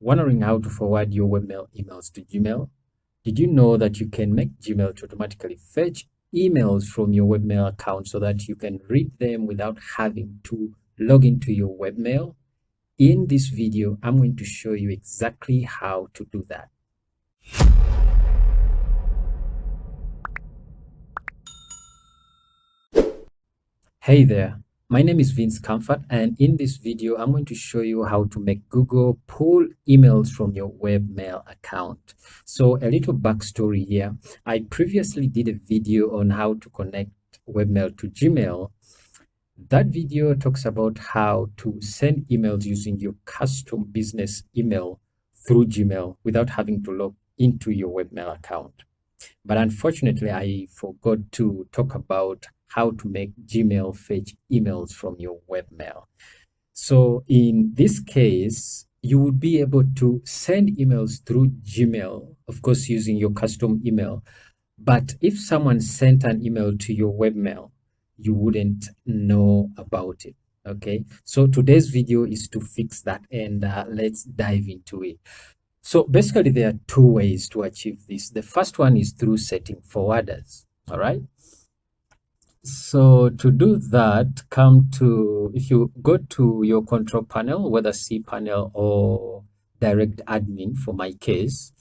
Wondering how to forward your webmail emails to Gmail? Did you know that you can make Gmail to automatically fetch emails from your webmail account so that you can read them without having to log into your webmail? In this video, I'm going to show you exactly how to do that. Hey there, my name is Vince Comfort, and in this video, I'm going to show you how to make Google pull emails from your webmail account. So a little backstory here. I previously did a video on how to connect webmail to Gmail. That video talks about how to send emails using your custom business email through Gmail without having to log into your webmail account. But unfortunately, I forgot to talk about how to make Gmail fetch emails from your webmail. So in this case, you would be able to send emails through Gmail, of course, using your custom email. But if someone sent an email to your webmail, you wouldn't know about it. Okay, so today's video is to fix that, and let's dive into it. So basically, there are two ways to achieve this. The first one is through setting forwarders. All right. So to do that, if you go to your control panel, whether cPanel or direct admin for my case.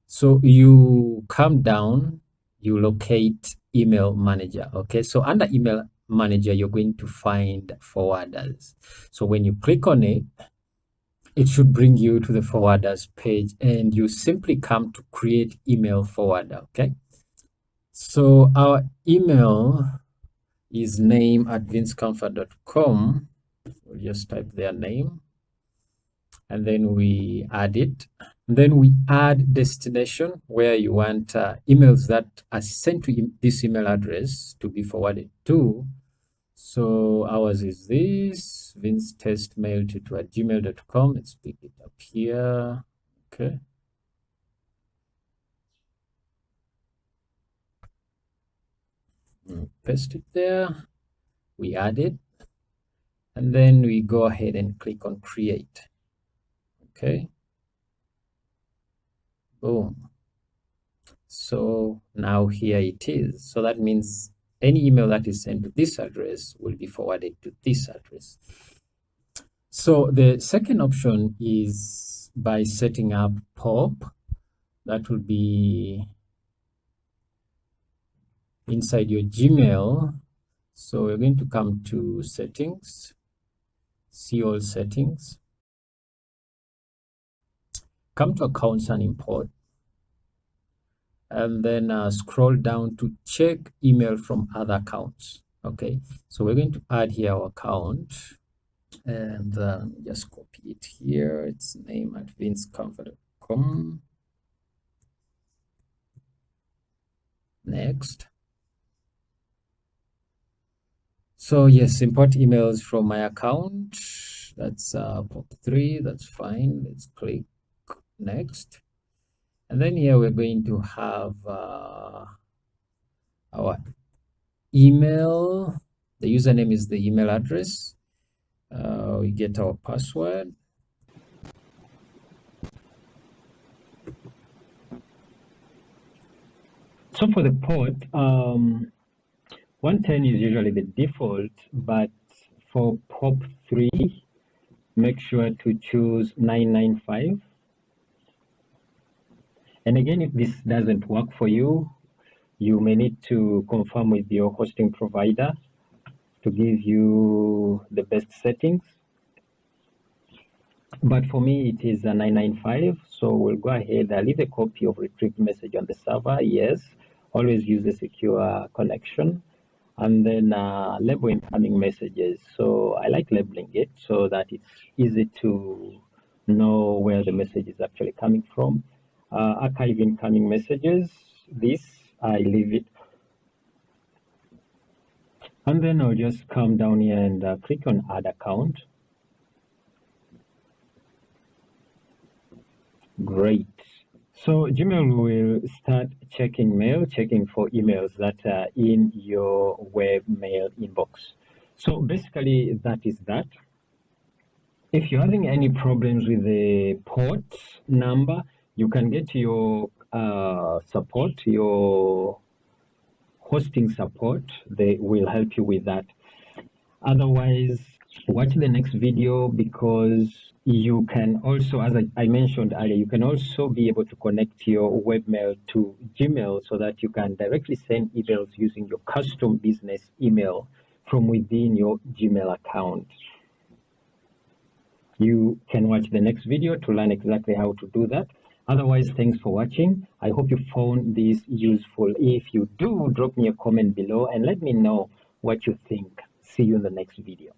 So you come down, you locate email manager. Okay. So under email manager, you're going to find forwarders. So when you click on it, it should bring you to the forwarders page, and you simply come to create email forwarder. Okay. So our email is name@vincecomfort.com. We'll just type their name and then we add it. And then we add destination where you want emails that are sent to this email address to be forwarded to. So ours is this vincetestmail22@gmail.com. Let's pick it up here. Okay. Paste it there. We add it. And then we go ahead and click on create. Okay. Boom. So now here it is. So that means any email that is sent to this address will be forwarded to this address. So the second option is by setting up POP. That will be inside your Gmail. So we're going to come to settings, see all settings, come to accounts and import, and then scroll down to check email from other accounts. Okay, so we're going to add here our account, and just copy it here. It's name@vincecomfort.com. Next. So yes, import emails from my account. That's POP3. That's fine. Let's click next. And then here we're going to have our email. The username is the email address. We get our password. So for the port, 110 is usually the default, but for POP3, make sure to choose 995. And again, if this doesn't work for you, you may need to confirm with your hosting provider to give you the best settings. But for me, it is a 995. So we'll go ahead. I'll leave a copy of retrieved message on the server. Yes, always use a secure connection. And then label incoming messages. So I like labeling it so that it's easy to know where the message is actually coming from. Archive incoming messages. This, I leave it. And then I'll just come down here and click on add account. Great. So Gmail will start checking mail, checking for emails that are in your webmail inbox. So basically that is that. If you're having any problems with the port number, you can get your support, your hosting support. They will help you with that. Otherwise, watch the next video, because you can also, as I mentioned earlier, you can also be able to connect your webmail to Gmail so that you can directly send emails using your custom business email from within your Gmail account. You can watch the next video to learn exactly how to do that. Otherwise, thanks for watching. I hope you found this useful. If you do, drop me a comment below and let me know what you think. See you in the next video.